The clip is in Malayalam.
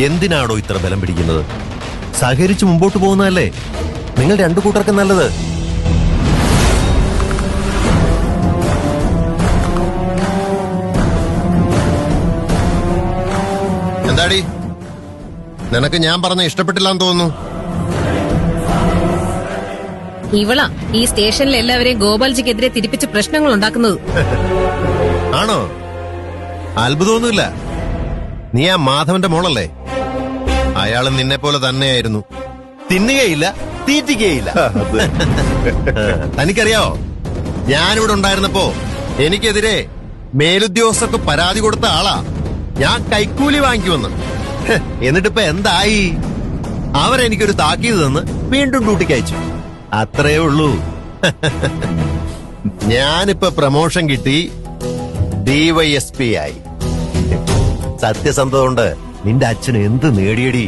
എന്തിനാണോ ഇത്ര ബലം പിടിക്കുന്നത്? സഹകരിച്ച് മുമ്പോട്ട് പോകുന്നതല്ലേ നിങ്ങൾ രണ്ടു കൂട്ടർക്കും നല്ലത്. എന്താടി, നിനക്ക് ഞാൻ പറഞ്ഞ ഇഷ്ടപ്പെട്ടില്ലാന്ന് തോന്നുന്നു. ഇവളാ ഈ സ്റ്റേഷനിൽ എല്ലാവരെയും ഗോപാൽജിക്കെതിരെ തിരിപ്പിച്ച് പ്രശ്നങ്ങൾ ഉണ്ടാക്കുന്നത്. ആണോ? അത്ഭുതമൊന്നുമില്ല. നീ ആ മാധവന്റെ മോളല്ലേ? അയാള് നിന്നെ പോലെ തന്നെയായിരുന്നു. തിന്നുകയില്ല, തീറ്റിക്കുകയില്ല. തനിക്കറിയാവോ, ഞാനിവിടെ ഉണ്ടായിരുന്നപ്പോ എനിക്കെതിരെ മേലുദ്യോഗസ്ഥർക്ക് പരാതി കൊടുത്ത ആളാ. ഞാൻ കൈക്കൂലി വാങ്ങിക്കുമെന്ന്. എന്നിട്ടിപ്പോ എന്തായി? അവരെനിക്കൊരു താക്കീത് തന്ന് വീണ്ടും ഡ്യൂട്ടിക്ക് അയച്ചു. അത്രേ ഉള്ളൂ. ഞാനിപ്പോ പ്രമോഷൻ കിട്ടി DYSP ആയി. സത്യസന്ധത കൊണ്ട് നിന്റെ അച്ഛന് എന്ത് നേടിയടി?